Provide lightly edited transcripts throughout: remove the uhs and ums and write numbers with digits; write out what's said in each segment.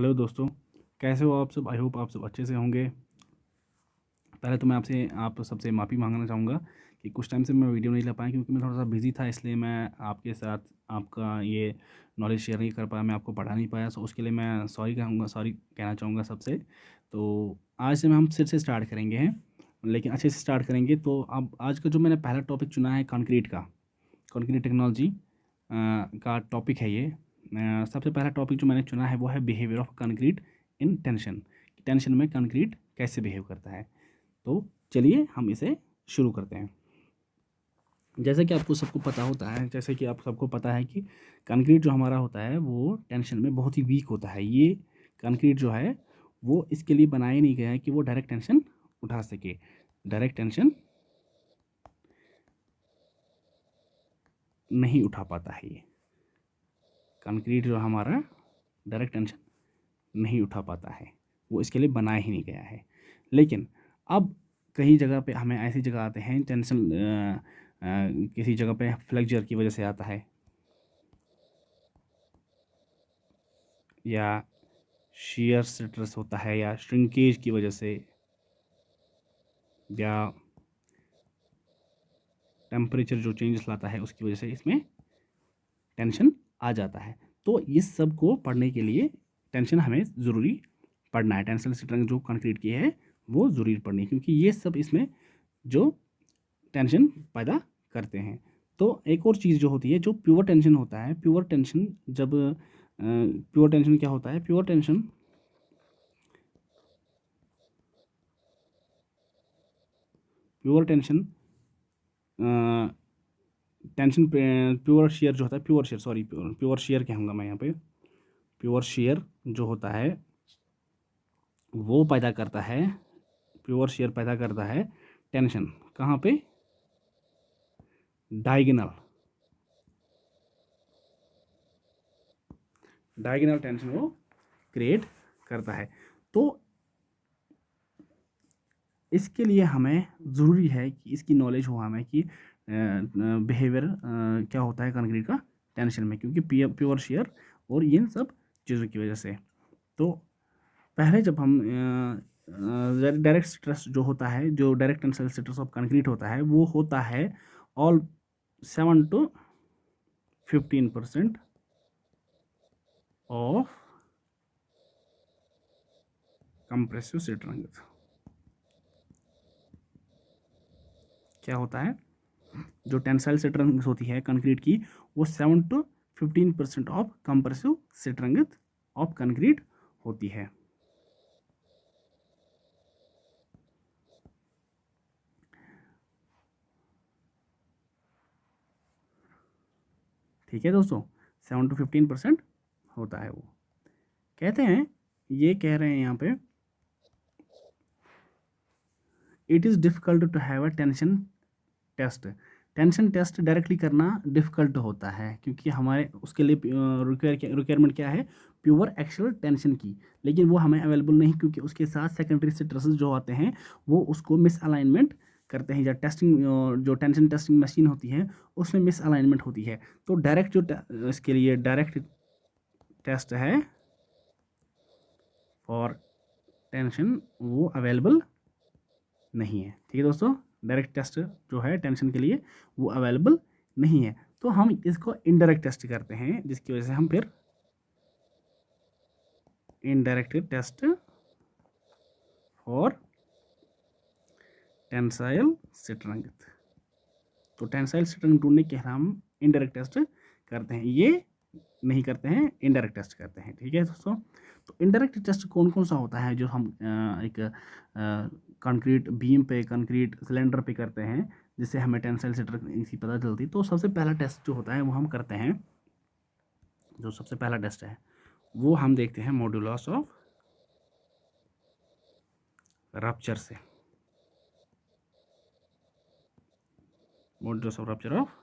Hello दोस्तों, कैसे हो आप सब। आई होप आप सब अच्छे से होंगे। पहले तो मैं आप सबसे माफ़ी मांगना चाहूँगा कि कुछ टाइम से मैं वीडियो नहीं ला पाया, क्योंकि मैं थोड़ा सा बिज़ी था। इसलिए मैं आपके साथ आपका ये नॉलेज शेयर नहीं कर पाया, मैं आपको पढ़ा नहीं पाया। सो उसके लिए मैं सॉरी कहना चाहूँगा सबसे। तो आज से हम फिर से स्टार्ट करेंगे हैं, लेकिन अच्छे से स्टार्ट करेंगे। तो अब आज का जो मैंने पहला टॉपिक चुना है कंक्रीट का, कंक्रीट टेक्नोलॉजी का टॉपिक है ये। सबसे पहला टॉपिक जो मैंने चुना है वो है behaviour of concrete in tension. Tension में कंक्रीट कैसे बिहेव करता है। तो चलिए हम इसे शुरू करते हैं। जैसे कि आपको सबको पता होता है, जैसे कि आप सबको पता है कि कंक्रीट जो हमारा होता है वो टेंशन में बहुत ही वीक होता है। ये कंक्रीट जो है वो इसके लिए बनाया नहीं गया है कि वो डायरेक्ट टेंशन उठा सके। डायरेक्ट टेंशन नहीं उठा पाता है ये कंक्रीट जो हमारा डायरेक्ट टेंशन नहीं उठा पाता है, वो इसके लिए बनाया ही नहीं गया है। लेकिन अब कई जगह पे हमें ऐसी जगह आते हैं टेंशन, किसी जगह पे फ्लेक्चर की वजह से आता है, या शियर स्ट्रेस होता है, या श्रिंकेज की वजह से, या टेम्परेचर जो चेंजेस लाता है उसकी वजह से इसमें टेंशन आ जाता है। तो इस सब को पढ़ने के लिए टेंशन हमें ज़रूरी पढ़ना है। टेंशन स्ट्रेंथ जो कंक्रीट की है वो ज़रूरी पढ़नी है, क्योंकि ये सब इसमें जो टेंशन पैदा करते हैं। तो एक और चीज़ जो होती है, जो प्योर टेंशन होता है, प्योर टेंशन जब प्योर टेंशन क्या होता है, pure tension tension pure share जो होता है, प्योर शेयर कहूँगा मैं यहाँ पे। प्योर शेयर जो होता है वो पैदा करता है, प्योर शेयर पैदा करता है टेंशन। कहाँ पे? डायगोनल टेंशन वो क्रिएट करता है। तो इसके लिए हमें ज़रूरी है कि इसकी नॉलेज हो हमें कि बिहेवियर क्या होता है कंक्रीट का टेंशन में, क्योंकि प्योर शेयर और इन सब चीज़ों की वजह से। तो पहले जब हम डायरेक्ट स्ट्रेस जो होता है, जो direct tensile stress of concrete होता है, वो होता है all 7 to 15% of compressive strength. क्या होता है? जो टेंसाइल स्ट्रेंथ होती है कंक्रीट की, वो 7 to 15% of compressive strength of concrete होती है। ठीक है दोस्तों, 7 to 15% होता है वो। कहते हैं, ये कह रहे हैं यहाँ पे, it is difficult to have a tension test. Tension test directly करना डिफ़िकल्ट होता है, क्योंकि हमारे उसके लिए रिक्वायरमेंट क्या है? प्योर एक्चुअल टेंशन की। लेकिन वो हमें अवेलेबल नहीं, क्योंकि उसके साथ सेकेंडरी स्ट्रेसेस जो आते हैं वो उसको मिस अलाइनमेंट करते हैं। या टेस्टिंग जो टेंशन टेस्टिंग मशीन होती है उसमें मिस अलाइनमेंट होती है। तो डायरेक्ट जो इसके लिए डायरेक्ट टेस्ट है फॉर टेंशन वो अवेलेबल नहीं है। ठीक है दोस्तों, डायरेक्ट टेस्ट जो है टेंशन के लिए वो अवेलेबल नहीं है। तो हम इसको इनडायरेक्ट टेस्ट करते हैं, जिसकी वजह से हम फिर indirect test for tensile strength. तो टेंसाइल स्ट्रेंथ ढूंढने के हम इनडायरेक्ट टेस्ट करते हैं, ये नहीं करते हैं, इनडायरेक्ट टेस्ट करते हैं। ठीक है दोस्तों, तो इनडायरेक्ट टेस्ट कौन कौन सा होता है जो हम एक कंक्रीट बीम पे, कंक्रीट सिलेंडर पे करते हैं, जिससे हमें टेंसाइल स्ट्रेंथ इसी पता चलती। तो सबसे पहला टेस्ट जो होता है वो हम करते हैं, जो सबसे पहला टेस्ट है वो हम देखते हैं मॉड्यूलस ऑफ रप्चर से। Modulus of rupture of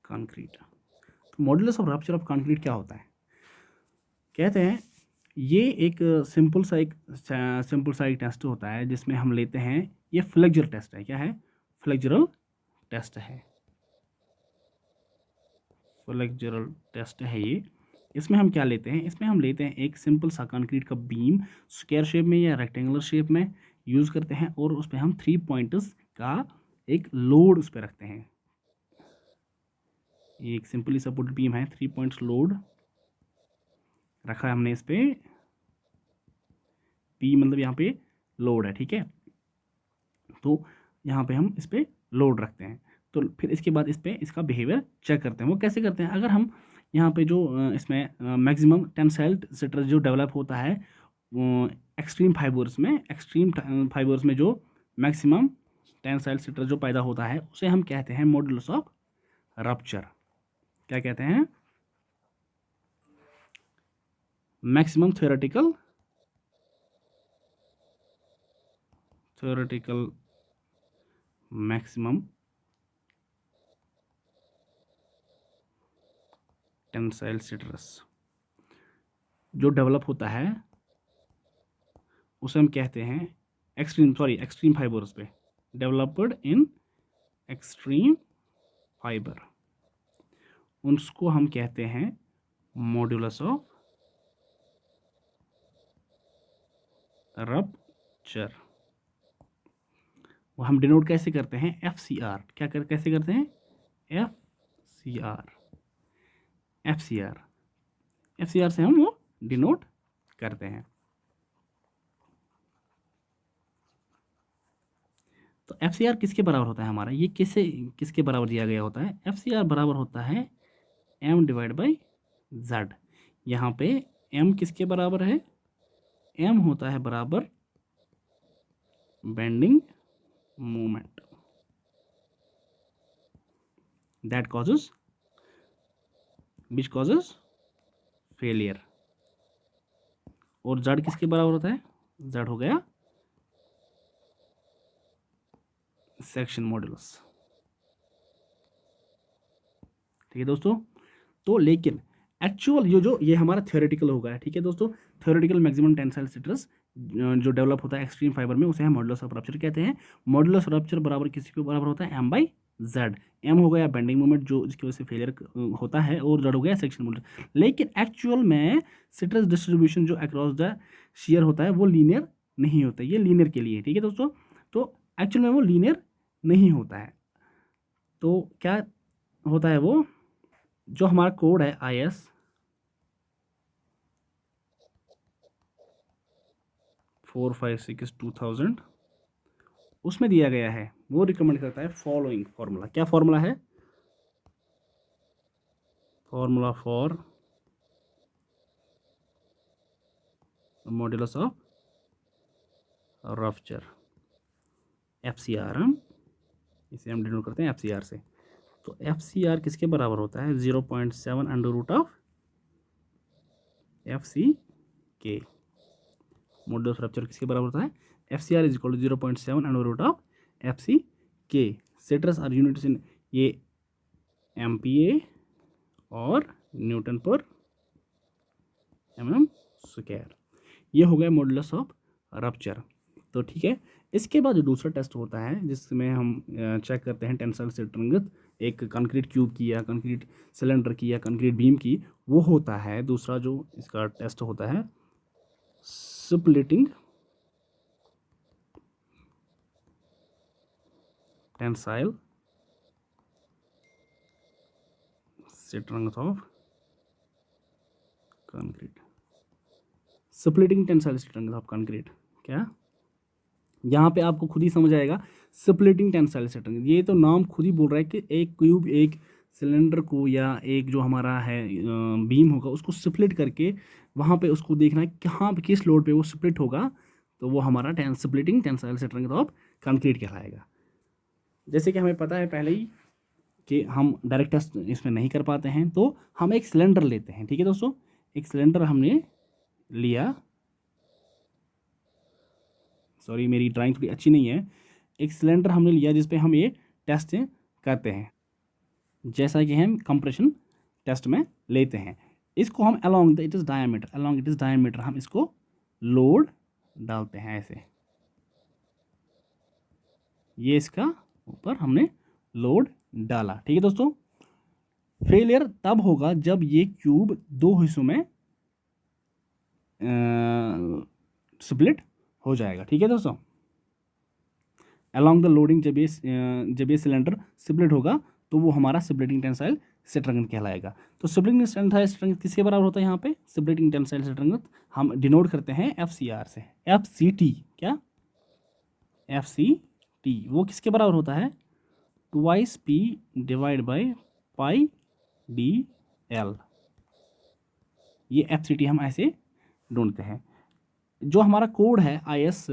concrete. तो modulus of rupture of concrete क्या होता है? कहते हैं ये एक सिंपल सा एक टेस्ट होता है, जिसमें हम लेते हैं, ये फ्लेक्चर टेस्ट है। क्या है? फ्लेक्चरल टेस्ट है। फ्लेक्चरल टेस्ट है ये, इसमें हम क्या लेते हैं, इसमें हम लेते हैं एक सिंपल सा कंक्रीट का बीम, स्क्वायर शेप में या रेक्टेंगुलर शेप में यूज़ करते हैं, और उस पर हम 3 पॉइंट्स का एक लोड उस पर रखते हैं। एक सिंपली सपोर्टेड बीम है, 3 पॉइंट्स लोड रखा है हमने इस पर, पी मतलब यहाँ पे लोड है, ठीक है। तो यहाँ पे हम इस पर लोड रखते हैं, तो फिर इसके बाद इस पर इसका बिहेवियर चेक करते हैं। वो कैसे करते हैं, अगर हम यहाँ पे जो इसमें मैक्सिमम टेंसाइल स्ट्रेस जो डेवलप होता है एक्सट्रीम फाइबर्स में जो मैक्सिमम टेंसाइल स्ट्रेस जो पैदा होता है उसे हम कहते हैं मॉडुलस ऑफ रप्चर। क्या कहते हैं, maximum theoretical maximum tensile stress जो डेवलप होता है उसे हम कहते हैं एक्सट्रीम फाइबर्स पे, डेवलप्ड इन एक्सट्रीम फाइबर, उसको हम कहते हैं मॉड्यूलस ऑफ रप्चर। वो हम डिनोट कैसे करते हैं, FCR। कैसे करते हैं, FCR से हम वो डिनोट करते हैं। तो FCR किसके बराबर होता है हमारा, ये किसके बराबर दिया गया होता है, FCR बराबर होता है M/Z। यहाँ पे M किसके बराबर है, M होता है बराबर bending moment that causes failure. और Z किसके बराबर होता है, Z हो गया सेक्शन मॉडुलस, ठीक है दोस्तों। तो लेकिन एक्चुअल ये हमारा थ्योरेटिकल होगा, ठीक है दोस्तों। थ्योरेटिकल मैक्सिमम टेंसाइल स्ट्रेस जो डेवलप होता है एक्सट्रीम फाइबर में उसे हम मॉडुलस ऑफ रप्चर कहते हैं। मॉडुलस ऑफ रप्चर बराबर किसी के बराबर होता है M/Z। M हो गया बेंडिंग मोमेंट जो जिसकी वजह से फेलियर होता है, और Z हो गया सेक्शन मॉडुलस। लेकिन एक्चुअल में स्ट्रेस डिस्ट्रीब्यूशन जो अक्रॉस द शियर होता है वो लीनियर नहीं होता, ये लीनियर के लिए, ठीक है दोस्तों। तो एक्चुअल में वो लीनियर नहीं होता है। तो क्या होता है, वो जो हमारा कोड है IS 456/2000 उसमें दिया गया है, वो रिकमेंड करता है फॉलोइंग फॉर्मूला। क्या फॉर्मूला है, formula for modulus of rupture, FCR। हम इसे हम डिनोट करते हैं FCR से। तो FCR किसके बराबर होता है, 0.7 under root of FCK। Modulus of rupture किसके बराबर होता है, FCR is equal to 0.7 under root of FCK। Stress are units in ये MPa और न्यूटन पर mm²। ये हो गया मॉडुलस ऑफ रप्चर। तो ठीक है, इसके बाद जो दूसरा टेस्ट होता है जिसमें हम चेक करते हैं टेंसाइल स्ट्रेंथ एक कंक्रीट क्यूब की या कंक्रीट सिलेंडर की या कंक्रीट बीम की, वो होता है दूसरा जो इसका टेस्ट होता है splitting tensile strength of concrete. Splitting tensile strength of concrete, क्या यहाँ पे आपको खुद ही समझ आएगा। स्प्लिटिंग टेंसाइल स्ट्रेंथ, ये तो नाम खुद ही बोल रहा है कि एक क्यूब एक सिलेंडर को या एक जो हमारा है बीम होगा उसको स्प्लिट करके वहाँ पे उसको देखना है कहाँ पे किस लोड पे वो स्प्लिट होगा, तो वो हमारा splitting tensile strength of concrete कहलाएगा। जैसे कि हमें पता है पहले ही कि हम डायरेक्ट टेस्ट इसमें नहीं कर पाते हैं, तो हम एक सिलेंडर लेते हैं, ठीक है दोस्तों। एक सिलेंडर हमने लिया, सॉरी मेरी ड्राइंग थोड़ी अच्छी नहीं है, एक सिलेंडर हमने लिया जिस पे हम ये टेस्ट करते हैं, जैसा कि हम कंप्रेशन टेस्ट में लेते हैं। इसको हम अलोंग इट इज़ डायमीटर हम इसको लोड डालते हैं ऐसे, ये इसका ऊपर हमने लोड डाला, ठीक है दोस्तों। फेलियर तब होगा जब ये क्यूब दो हिस्सों में स्प्लिट हो जाएगा। ठीक है दोस्तों, अलॉन्ग द लोडिंग जब ये सिलेंडर स्प्लिट होगा तो वो हमारा स्प्लिटिंग टेंसाइल स्ट्रेंथ कहलाएगा। तो स्प्लिटिंग टेंसाइल स्ट्रेंथ किसके बराबर होता है? यहाँ पे स्प्लिटिंग टेंसाइल स्ट्रेंथ हम डिनोट करते हैं FCR से, FCT। क्या? FCT वो किसके बराबर होता है? 2P divide by pi DL। ये FCT हम ऐसे ढूंढते हैं। जो हमारा कोड है IS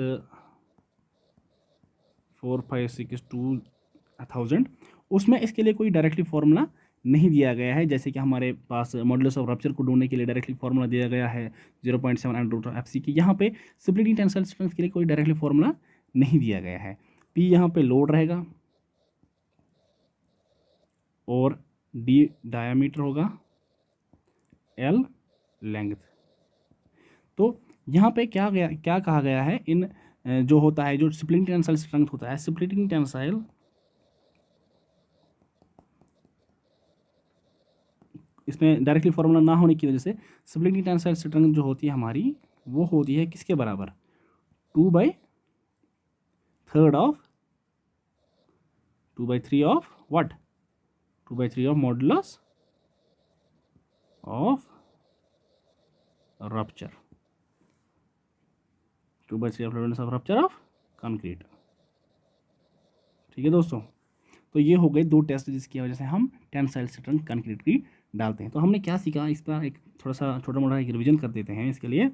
4562,000, उसमें इसके लिए कोई डायरेक्टली फॉर्मूला नहीं दिया गया है। जैसे कि हमारे पास मॉडुलस ऑफ रप्चर को ढूंढने के लिए डायरेक्टली फॉर्मूला दिया गया है 0.7 √FC की। यहाँ पे स्प्लिटिंग टेंसाइल स्ट्रेंथ के लिए कोई डायरेक्टली फॉर्मूला नहीं दिया गया है। P यहाँ पे लोड रहेगा और D डायामीटर होगा, L लेंथ। तो यहाँ पे क्या कहा गया है, इन जो होता है, जो स्प्लिटिंग टेंसाइल स्ट्रेंथ होता है, स्प्लिटिंग टेंसाइल इसमें डायरेक्टली फॉर्मूला ना होने की वजह से स्प्लिटिंग टेंसाइल स्ट्रेंथ जो होती है हमारी, वो होती है किसके बराबर? 2/3 of what? 2/3 of modulus of rupture, 2/3 of modulus of rupture of concrete. ठीक है दोस्तों, तो ये हो गए दो टेस्ट जिसकी वजह से हम टेंसाइल स्ट्रेंथ कंक्रीट की डालते हैं। तो हमने क्या सीखा, इस पर एक थोड़ा सा छोटा मोटा एक रिवीजन कर देते हैं इसके लिए।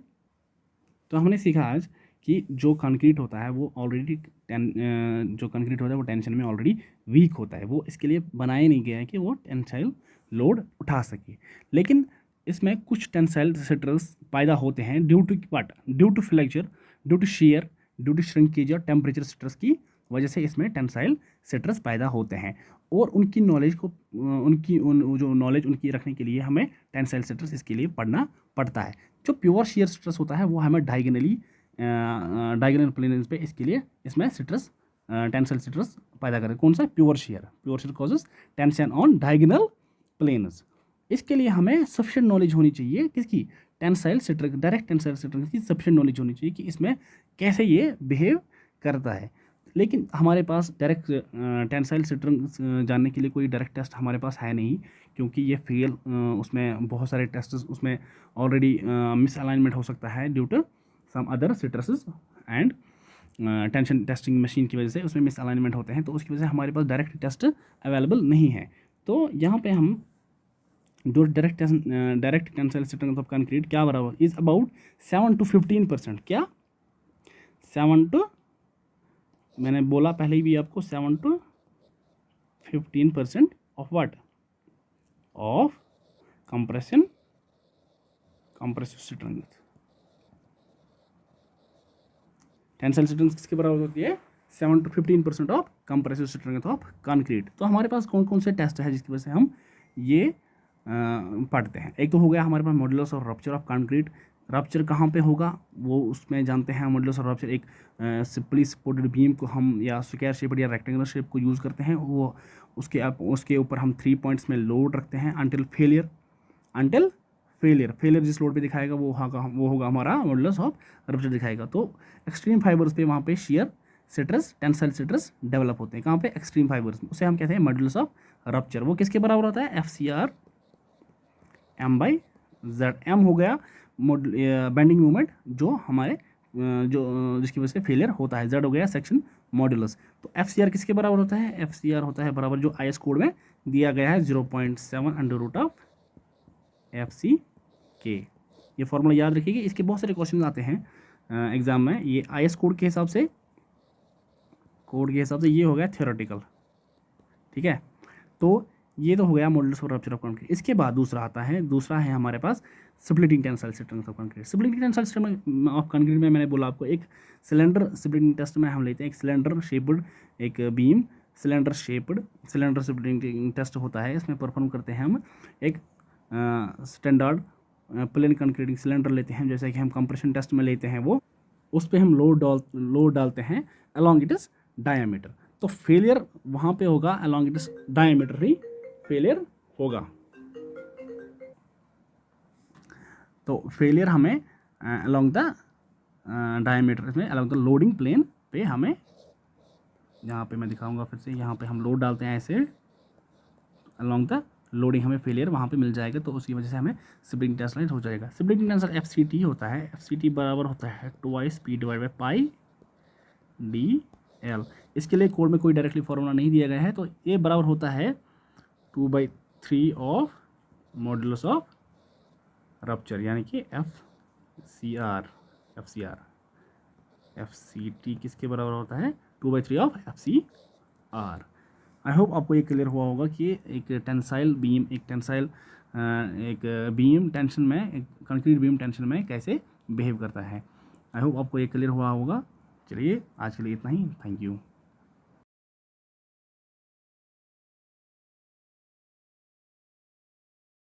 तो हमने सीखा आज कि जो कंक्रीट होता है वो ऑलरेडी जो कंक्रीट होता है वो टेंशन में ऑलरेडी वीक होता है। वो इसके लिए बनाया नहीं गया है कि वो टेंसाइल लोड उठा सके। लेकिन इसमें कुछ टेंसाइल स्ट्रेस पैदा होते हैं due to what? Due to flexure, due to shear, due to shrinkage और टेम्परेचर स्ट्रेस की वजह से इसमें टेंसाइल स्ट्रेस पैदा होते हैं। और उनकी नॉलेज को जो नॉलेज उनकी रखने के लिए हमें टेंसाइल स्ट्रेस इसके लिए पढ़ना पड़ता है। जो प्योर शियर स्ट्रेस होता है वो हमें डायगोनल प्लेन्स पे इसके लिए इसमें स्ट्रेस टेंसाइल स्ट्रेस पैदा करे। कौन सा? Pure shear causes tension on diagonal planes. इसके लिए हमें सफिशिएंट नॉलेज होनी चाहिए किसकी? Tensile stress, direct tensile stress की सफिशिएंट नॉलेज होनी चाहिए कि इसमें कैसे ये बिहेव करता है। लेकिन हमारे पास डायरेक्ट टेंसाइल स्ट्रेंथ जानने के लिए कोई डायरेक्ट टेस्ट हमारे पास है नहीं, क्योंकि ये फेल उसमें बहुत सारे टेस्ट उसमें ऑलरेडी मिस अलाइनमेंट हो सकता है due to some other stresses and tension testing machine की वजह से उसमें मिस अलाइनमेंट होते हैं। तो उसकी वजह से हमारे पास डायरेक्ट टेस्ट अवेलेबल नहीं है। तो यहाँ पे हम जो direct tensile strength of concrete क्या बराबर इज अबाउट 7 to 15%। क्या? 7 to, मैंने बोला पहले भी आपको, 7 to 15% of what? Of compressive strength. Tensile strength किसके बराबर होती है? 7 to 15% of compressive strength of concrete. तो हमारे पास कौन कौन से टेस्ट है जिसकी वजह से हम ये पढ़ते हैं? एक तो हो गया हमारे पास modulus of rupture of concrete. Rupture कहाँ पे होगा वो उसमें जानते हैं। मॉडुलस ऑफ रप्चर एक सिंपली सपोर्टेड बीम को हम या स्क्वायर शेप या रेक्टेंगुलर शेप को यूज़ करते हैं, वो उसके ऊपर हम 3 पॉइंट्स में लोड रखते हैं अंटिल फेलियर जिस लोड पे दिखाएगा वो होगा हमारा मॉडुलस ऑफ रप्चर दिखाएगा। तो एक्सट्रीम फाइबर्स पे वहाँ पे shear stress, tensile stress develop होते हैं। कहाँ पे? एक्सट्रीम फाइबर्स में। उसे हम कहते हैं मॉडुलस ऑफ रप्चर। वो किसके बराबर होता है? FCR M/Z। M हो गया बेंडिंग मोमेंट जो हमारे जिसकी वजह से फेलियर होता है। Z हो गया सेक्शन मॉडुलस। तो FCR किसके बराबर होता है? FCR होता है बराबर जो IS कोड में दिया गया है 0.7 √FC/K। ये फॉर्मूला याद रखिएगा, इसके बहुत सारे क्वेश्चन आते हैं एग्जाम में। ये IS कोड के हिसाब से ये हो गया थ्योरेटिकल। ठीक है, तो ये तो हो गया modulus of rupture of concrete. इसके बाद दूसरा है हमारे पास splitting tensile strength of concrete. Splitting tensile strength of concrete में मैंने बोला आपको एक सिलेंडर स्प्लिटिंग टेस्ट में हम लेते हैं एक सिलेंडर शेप्ड एक बीम, सिलेंडर स्प्लिटिंग टेस्ट होता है। इसमें परफॉर्म करते हैं हम एक स्टैंडर्ड प्लेन कंक्रीटिंग सिलेंडर लेते हैं, जैसे कि हम कंप्रेशन टेस्ट में लेते हैं वो, उस पर हम लोड डालते हैं अलॉन्ग इट इज डायमीटर। तो फेलियर वहाँ पे होगा along it is diameter he failure होगा। तो फेलियर हमें अलोंग द डायमीटर, इसमें अलोंग द लोडिंग प्लेन पे हमें, यहाँ पे मैं दिखाऊंगा फिर से, यहाँ पे हम लोड डालते हैं ऐसे अलोंग द लोडिंग, हमें फेलियर वहाँ पे मिल जाएगा, तो उसकी वजह से हमें स्प्रिंग टेंशन हो जाएगा। स्प्रिंग टेंशन FCT होता है, FCT बराबर होता है 2P divide by pi DL। इसके लिए कोड में कोई डायरेक्टली फॉर्मूला नहीं दिया गया है, तो ये बराबर होता है 2/3 ऑफ मॉडुलस ऑफ रप्चर, यानी कि FCT किसके बराबर होता है 2/3 ऑफ FCR। आई होप आपको ये क्लियर हुआ होगा कि एक टेंसाइल बीम, एक बीम टेंशन में, एक कंक्रीट बीम टेंशन में कैसे बिहेव करता है। आई होप आपको ये क्लियर हुआ होगा। चलिए आज के लिए इतना ही, थैंक यू।